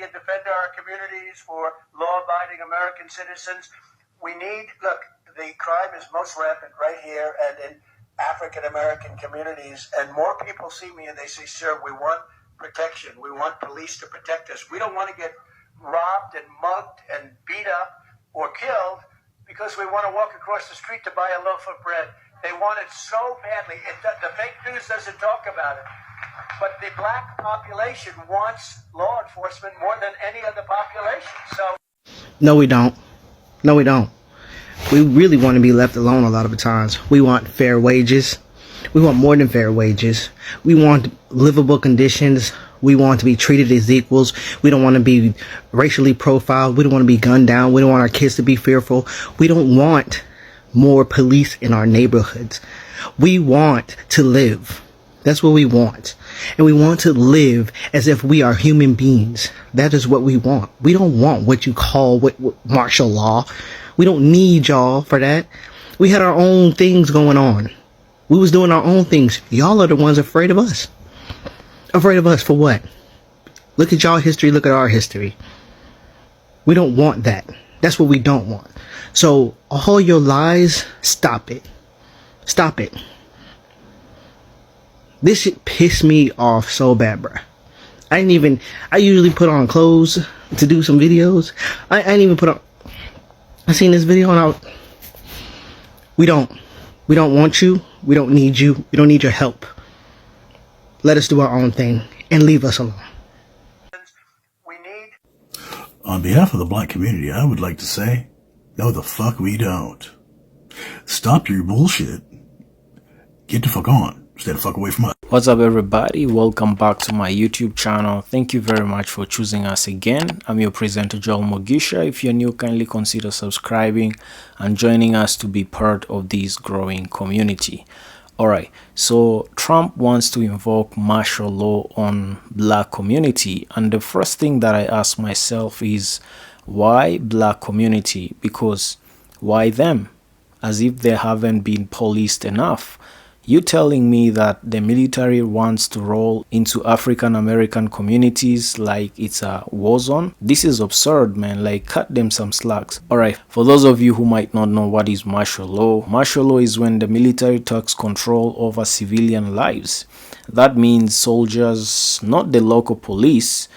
and defend our communities for law-abiding American citizens. We need, look, the crime is most rampant right here and in African-American communities, and more people see me and they say, sir, we want protection. We want police to protect us. We don't want to get robbed and mugged and beat up or killed because we want to walk across the street to buy a loaf of bread. They want it so badly. The fake news doesn't talk about it. But the black population wants law enforcement more than any other population. So no, we don't. No, we don't. We really want to be left alone a lot of the times. We want fair wages. We want more than fair wages. We want livable conditions. We want to be treated as equals. We don't want to be racially profiled. We don't want to be gunned down. We don't want our kids to be fearful. We don't want more police in our neighborhoods. We want to live. That's what we want. And we want to live as if we are human beings. That is what we want. We don't want what you call what martial law. We don't need y'all for that. We had our own things going on. We was doing our own things. Y'all are the ones afraid of us. Afraid of us for what? Look at y'all history. Look at our history. We don't want that. That's what we don't want. So all your lies, stop it. Stop it. This shit pissed me off so bad, bruh. I usually put on clothes to do some videos. I didn't even put on. I seen this video and we don't want you. We don't need you. We don't need your help. Let us do our own thing and leave us alone. On behalf of the black community, I would like to say, no the fuck we don't. Stop your bullshit. Get the fuck on. Stay the fuck away from us. What's up, everybody? Welcome back to my YouTube channel. Thank you very much for choosing us again. I'm your presenter, Joel Mogisha. If you're new, kindly consider subscribing and joining us to be part of this growing community. Alright, so Trump wants to invoke martial law on black community, and the first thing that I ask myself is, why black community? Because why them? As if they haven't been policed enough. You telling me that the military wants to roll into African American communities like it's a war zone? This is absurd, man. Like, cut them some slacks. Alright, for those of you who might not know what is martial law is when the military takes control over civilian lives. That means soldiers, not the local police,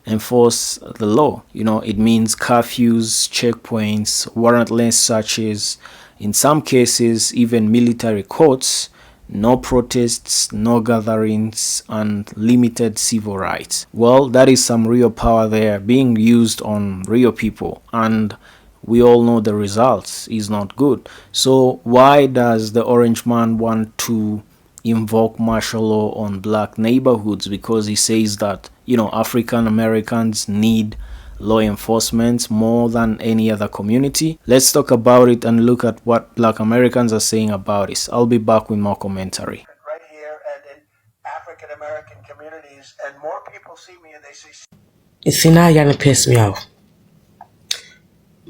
enforce the law. You know, it means curfews, checkpoints, warrantless searches, in some cases even military courts. No protests, no gatherings, and limited civil rights. Well, that is some real power there being used on real people, and we all know the results is not good. So why does the orange man want to invoke martial law on black neighborhoods? Because he says that, you know, African Americans need law enforcement more than any other community. Let's talk about it and look at what black Americans are saying about this. I'll be back with more commentary. Right here and in African American communities, and more people see me and they say, you see, now y'all done piss me off.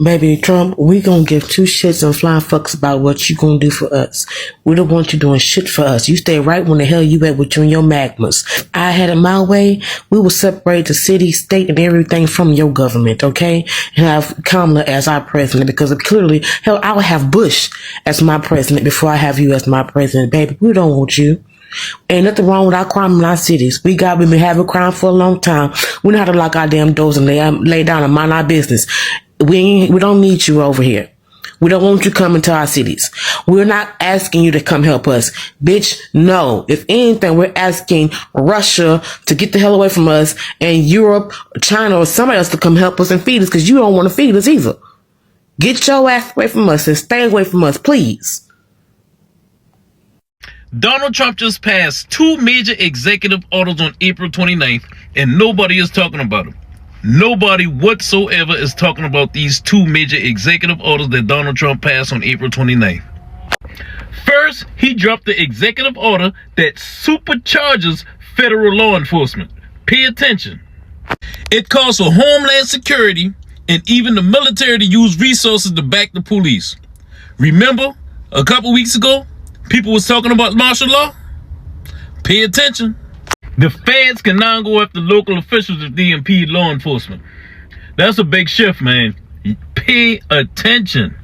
Baby Trump, we gonna give two shits and flying fucks about what you gonna do for us. We don't want you doing shit for us. You stay right when the hell you at with you and your magmas. I had it my way. We will separate the city, state, and everything from your government, okay? And have Kamala as our president, because clearly, hell, I would have Bush as my president before I have you as my president. Baby, we don't want you. Ain't nothing wrong with our crime in our cities. We've been having crime for a long time. We know how to lock our damn doors and lay down and mind our business. We don't need you over here. We don't want you coming to our cities. We're not asking you to come help us. Bitch, no. If anything, we're asking Russia to get the hell away from us, and Europe, China, or somebody else to come help us and feed us, because you don't want to feed us either. Get your ass away from us and stay away from us, please. Donald Trump just passed 2 major executive orders on April 29th, and nobody is talking about them. Nobody whatsoever is talking about these 2 major executive orders that Donald Trump passed on April 29th. First, he dropped the executive order that supercharges federal law enforcement. Pay attention. It calls for Homeland Security and even the military to use resources to back the police. Remember, a couple weeks ago, people was talking about martial law? Pay attention. The feds can now go after local officials if they impede law enforcement. That's a big shift, man. Pay attention.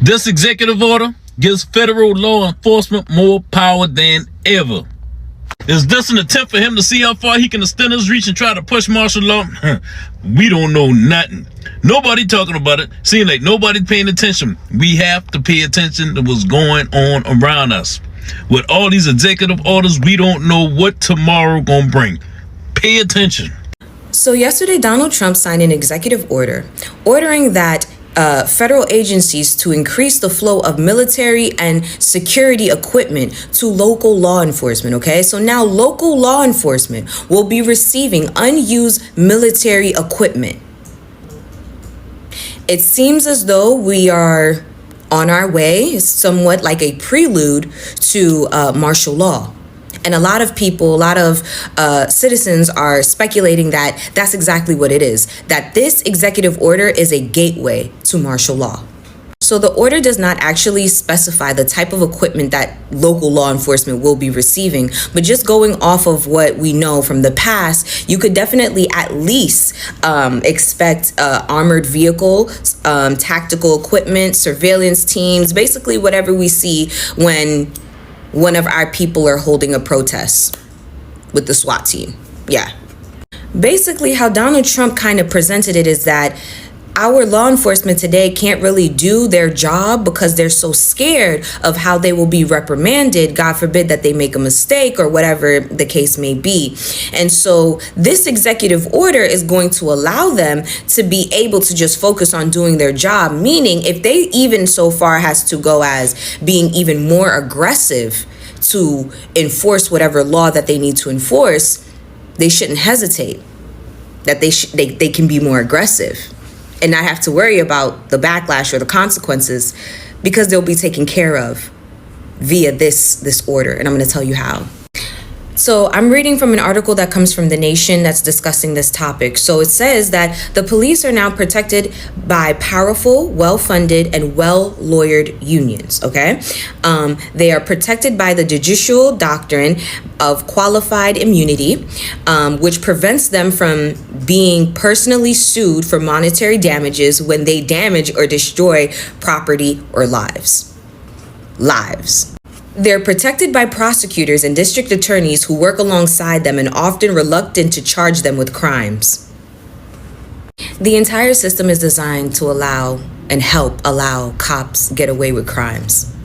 This executive order gives federal law enforcement more power than ever. Is this an attempt for him to see how far he can extend his reach and try to push martial law? We don't know nothing. Nobody talking about it. Seems like nobody's paying attention. We have to pay attention to what's going on around us. With all these executive orders, we don't know what tomorrow gonna bring. Pay attention. So yesterday, Donald Trump signed an executive order ordering that federal agencies to increase the flow of military and security equipment to local law enforcement, okay? So now local law enforcement will be receiving unused military equipment. It seems as though we are on our way, somewhat like a prelude to martial law. And a lot of people, a lot of citizens are speculating that that's exactly what it is, that this executive order is a gateway to martial law. So the order does not actually specify the type of equipment that local law enforcement will be receiving, but just going off of what we know from the past, you could definitely at least expect armored vehicles, tactical equipment, surveillance teams, basically whatever we see when one of our people are holding a protest with the SWAT team. Yeah. Basically, how Donald Trump kind of presented it is that our law enforcement today can't really do their job because they're so scared of how they will be reprimanded, God forbid that they make a mistake or whatever the case may be. And so this executive order is going to allow them to be able to just focus on doing their job, meaning if they even so far has to go as being even more aggressive to enforce whatever law that they need to enforce, they shouldn't hesitate, that they can be more aggressive and not have to worry about the backlash or the consequences, because they'll be taken care of via this order. And I'm going to tell you how. So I'm reading from an article that comes from The Nation that's discussing this topic. So it says that the police are now protected by powerful, well-funded, and well-lawyered unions, okay? They are protected by the judicial doctrine of qualified immunity, which prevents them from being personally sued for monetary damages when they damage or destroy property or lives. They're protected by prosecutors and district attorneys who work alongside them and often reluctant to charge them with crimes. The entire system is designed to allow cops get away with crimes.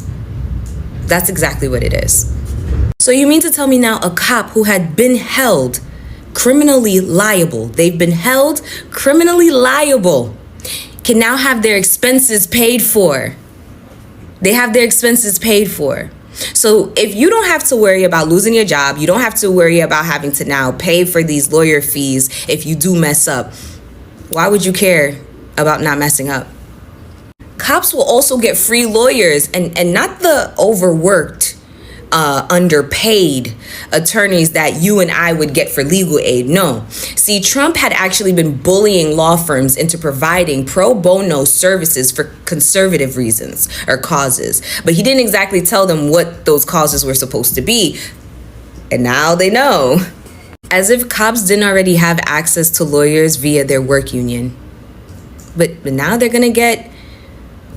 That's exactly what it is. So you mean to tell me now a cop who had been held criminally liable, they've been held criminally liable, can now have their expenses paid for? They have their expenses paid for. So if you don't have to worry about losing your job, you don't have to worry about having to now pay for these lawyer fees if you do mess up, why would you care about not messing up? Cops will also get free lawyers and not the overworked, underpaid attorneys that you and I would get for legal aid. No. See, Trump had actually been bullying law firms into providing pro bono services for conservative reasons or causes. But he didn't exactly tell them what those causes were supposed to be. And now they know. As if cops didn't already have access to lawyers via their work union. But now they're going to get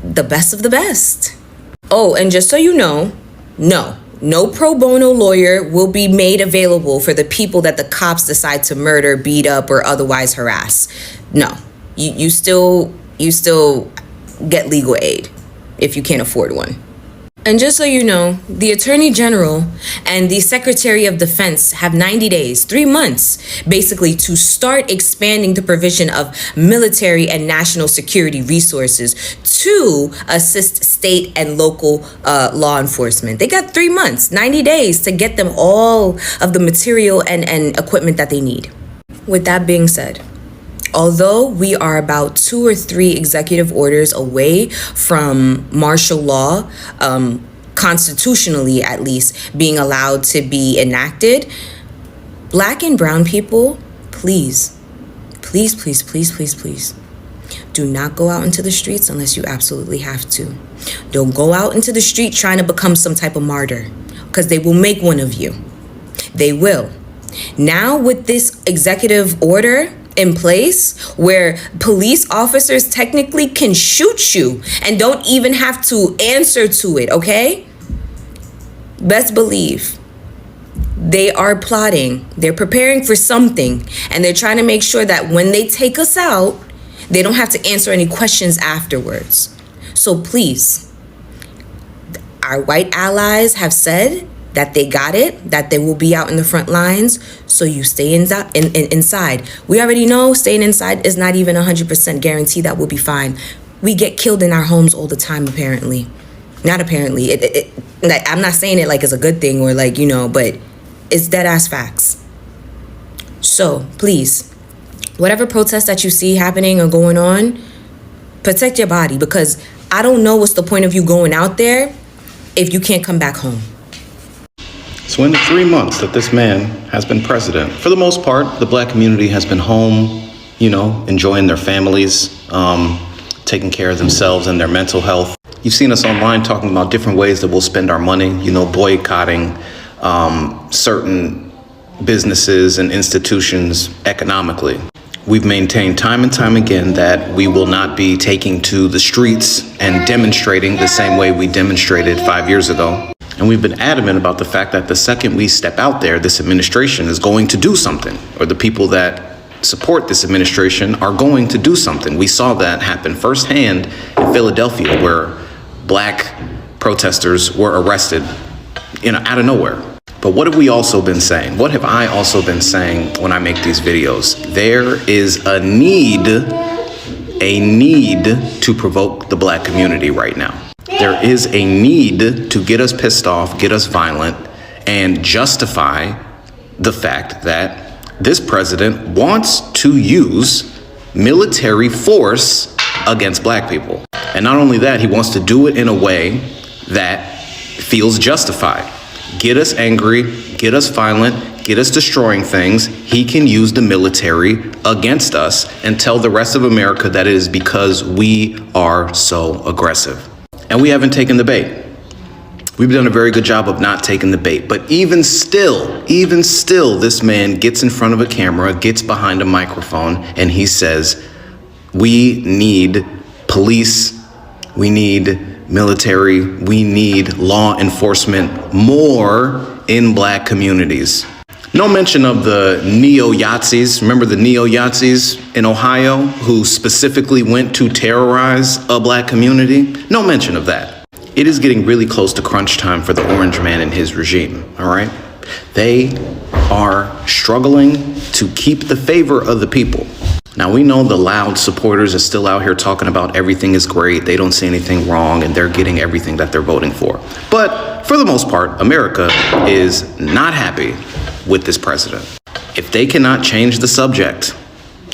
the best of the best. Oh, and just so you know, no pro bono lawyer will be made available for the people that the cops decide to murder, beat up, or otherwise harass. No, you still get legal aid if you can't afford one. And just so you know, the Attorney General and the Secretary of Defense have 90 days, 3 months, basically, to start expanding the provision of military and national security resources to assist state and local law enforcement. They got 3 months, 90 days to get them all of the material and equipment that they need. With that being said, although we are about 2 or 3 executive orders away from martial law, constitutionally at least, being allowed to be enacted, Black and brown people, please, do not go out into the streets unless you absolutely have to. Don't go out into the street trying to become some type of martyr, because they will make one of you. They will. Now with this executive order in place where police officers technically can shoot you and don't even have to answer to it, okay? Best believe they are plotting. They're preparing for something, and they're trying to make sure that when they take us out, they don't have to answer any questions afterwards. So please, our white allies have said that they got it, that they will be out in the front lines, so you stay inside. We already know staying inside is not even 100% guarantee that we'll be fine. We get killed in our homes all the time, apparently. Not apparently. Like, I'm not saying it like it's a good thing or like, but it's dead ass facts. So please, whatever protest that you see happening or going on, protect your body, because I don't know what's the point of you going out there if you can't come back home. So in the 3 months that this man has been president, for the most part, the black community has been home, enjoying their families, taking care of themselves and their mental health. You've seen us online talking about different ways that we'll spend our money, boycotting certain businesses and institutions economically. We've maintained time and time again that we will not be taking to the streets and demonstrating the same way we demonstrated 5 years ago. And we've been adamant about the fact that the second we step out there, this administration is going to do something, or the people that support this administration are going to do something. We saw that happen firsthand in Philadelphia, where black protesters were arrested, out of nowhere. But what have we also been saying? What have I also been saying when I make these videos? There is a need to provoke the black community right now. There is a need to get us pissed off, get us violent, and justify the fact that this president wants to use military force against black people. And not only that, he wants to do it in a way that feels justified. Get us angry, get us violent, get us destroying things. He can use the military against us and tell the rest of America that it is because we are so aggressive. And we haven't taken the bait. We've done a very good job of not taking the bait. But even still, this man gets in front of a camera, gets behind a microphone, and he says, we need police, we need military, we need law enforcement more in black communities. No mention of the neo-Yazis. Remember the neo-Yazis in Ohio who specifically went to terrorize a black community? No mention of that. It is getting really close to crunch time for the orange man and his regime, all right? They are struggling to keep the favor of the people. Now, we know the loud supporters are still out here talking about everything is great, they don't see anything wrong, and they're getting everything that they're voting for. But for the most part, America is not happy with this president. If they cannot change the subject,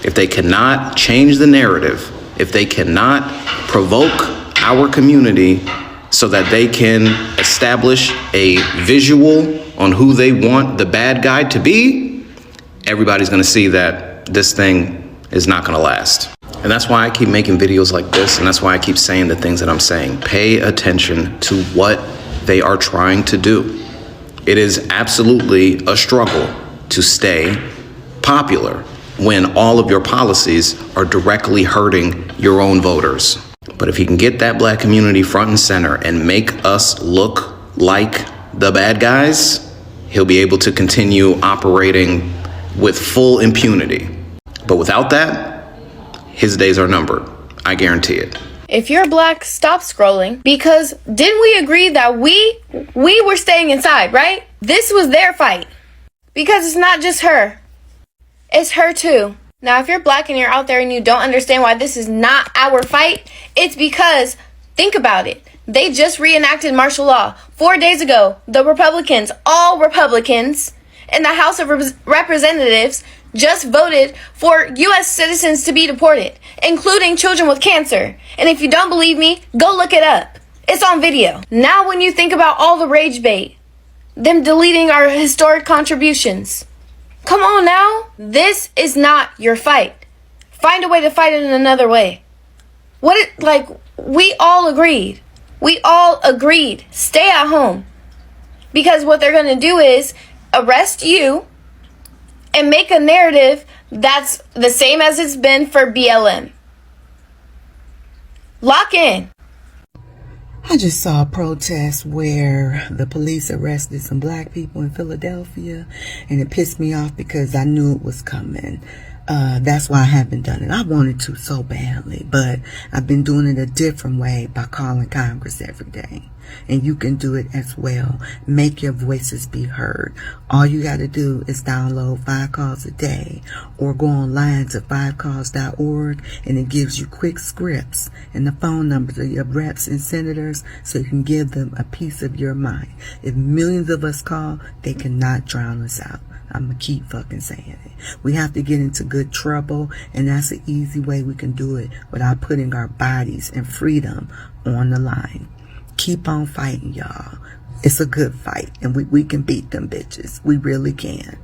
if they cannot change the narrative, if they cannot provoke our community so that they can establish a visual on who they want the bad guy to be, everybody's gonna see that this thing is not gonna last. And that's why I keep making videos like this, and that's why I keep saying the things that I'm saying. Pay attention to what they are trying to do. It is absolutely a struggle to stay popular when all of your policies are directly hurting your own voters. But if he can get that black community front and center and make us look like the bad guys, he'll be able to continue operating with full impunity. But without that, his days are numbered. I guarantee it. If you're black, stop scrolling, because didn't we agree that we were staying inside, right? This was their fight, because it's not just her. It's her too. Now, if you're black and you're out there and you don't understand why this is not our fight, it's because, think about it. They just reenacted martial law 4 days ago. The Republicans, all Republicans in the House of Representatives, just voted for U.S. citizens to be deported, including children with cancer. And if you don't believe me, go look it up. It's on video. Now when you think about all the rage bait, them deleting our historic contributions, come on now. This is not your fight. Find a way to fight it in another way. We all agreed. We all agreed. Stay at home. Because what they're going to do is arrest you, and make a narrative that's the same as it's been for BLM. Lock in. I just saw a protest where the police arrested some black people in Philadelphia, and it pissed me off because I knew it was coming. That's why I haven't done it. I wanted to so badly, but I've been doing it a different way by calling Congress every day. And you can do it as well. Make your voices be heard. All you got to do is download 5 Calls a Day or go online to 5calls.org, and it gives you quick scripts and the phone numbers of your reps and senators so you can give them a piece of your mind. If millions of us call, they cannot drown us out. I'm going to keep fucking saying it. We have to get into good trouble, and that's an easy way we can do it without putting our bodies and freedom on the line. Keep on fighting, y'all. It's a good fight, and we can beat them bitches. We really can.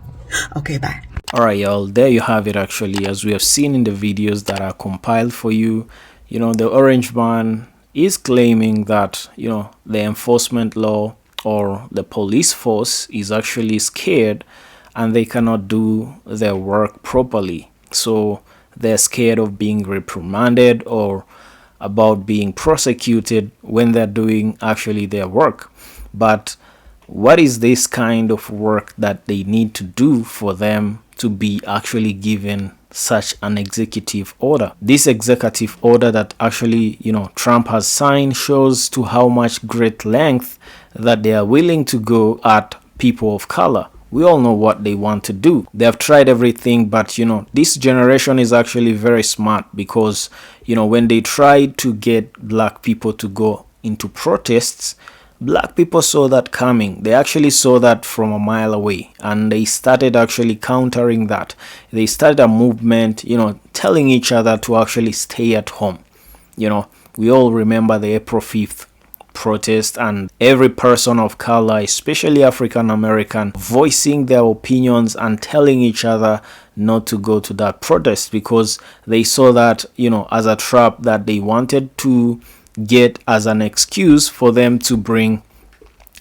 Okay, bye. Alright, y'all, there you have it. Actually, as we have seen in the videos that are compiled for you, the orange man is claiming that, the enforcement law or the police force is actually scared and they cannot do their work properly. So they're scared of being reprimanded or about being prosecuted when they're doing actually their work. But what is this kind of work that they need to do for them to be actually given such an executive order? This executive order that actually, Trump has signed shows to how much great length that they are willing to go at people of color. We all know what they want to do. They have tried everything, but this generation is actually very smart because when they tried to get black people to go into protests, black people saw that coming. They actually saw that from a mile away, and they started actually countering that. They started a movement, telling each other to actually stay at home. We all remember the April 5th protest, and every person of color, especially African American, voicing their opinions and telling each other not to go to that protest because they saw that, as a trap that they wanted to get as an excuse for them to bring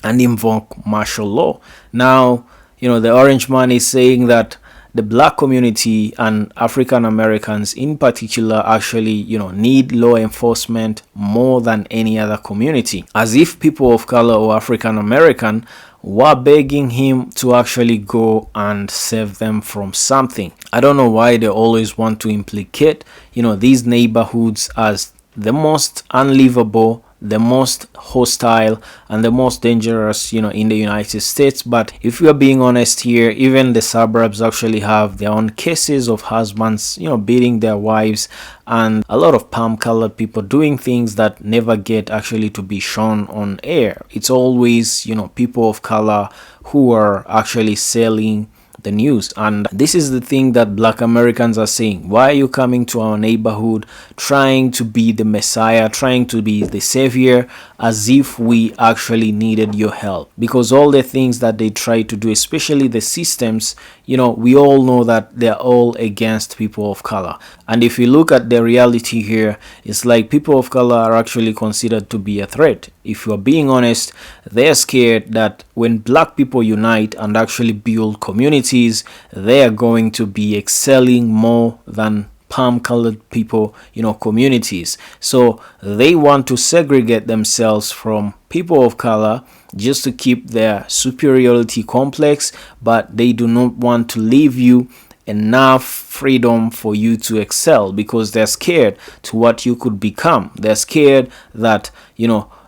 and invoke martial law. Now, the orange man is saying that the black community and African Americans in particular actually, need law enforcement more than any other community, as if people of color or African American were begging him to actually go and save them from something. I don't know why they always want to implicate, these neighborhoods as the most unlivable, the most hostile, and the most dangerous, in the United States. But if we are being honest here, even the suburbs actually have their own cases of husbands, beating their wives, and a lot of palm-colored people doing things that never get actually to be shown on air. It's always, people of color who are actually selling the news. And this is the thing that black Americans are saying. Why are you coming to our neighborhood trying to be the messiah, trying to be the savior, as if we actually needed your help? Because all the things that they try to do, especially the systems, we all know that they're all against people of color. And if you look at the reality here, it's like people of color are actually considered to be a threat. If you're being honest, they're scared that when black people unite and actually build communities, they are going to be excelling more than palm-colored people, communities. So they want to segregate themselves from people of color just to keep their superiority complex, but they do not want to leave you enough freedom for you to excel because they're scared to what you could become. They're scared that,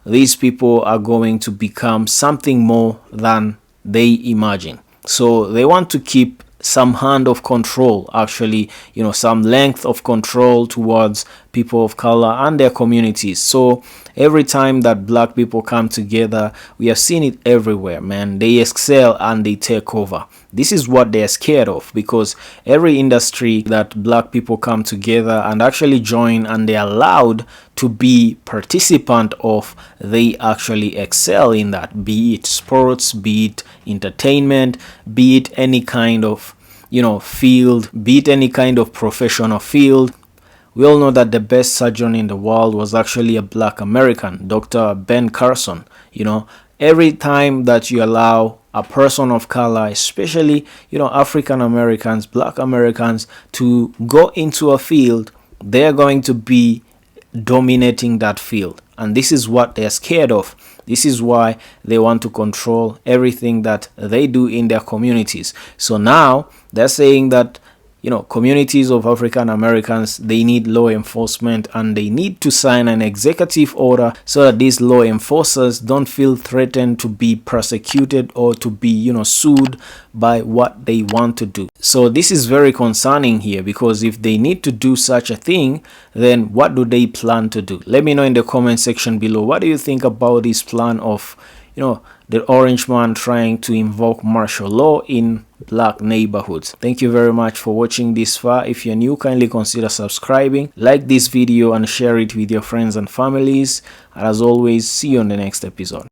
these people are going to become something more than they imagine. So they want to keep some hand of control, actually, some length of control towards people of color and their communities. So every time that black people come together, we have seen it everywhere, man. They excel and they take over. This is what they're scared of, because every industry that black people come together and actually join and they're allowed to be participant of, they actually excel in that, be it sports, be it entertainment, be it any kind of field, be it any kind of professional field. We all know that the best surgeon in the world was actually a black American, Dr. Ben Carson. Every time that you allow a person of color, especially, African Americans, Black Americans, to go into a field, they're going to be dominating that field. And this is what they're scared of. This is why they want to control everything that they do in their communities. So now they're saying that, communities of African Americans, they need law enforcement, and they need to sign an executive order so that these law enforcers don't feel threatened to be prosecuted or to be, sued by what they want to do. So this is very concerning here, because if they need to do such a thing, then what do they plan to do? Let me know in the comment section below. What do you think about this plan of, the orange man trying to invoke martial law in black neighborhoods? Thank you very much for watching this far. If you're new, kindly consider subscribing, like this video, and share it with your friends and families. And as always, see you on the next episode.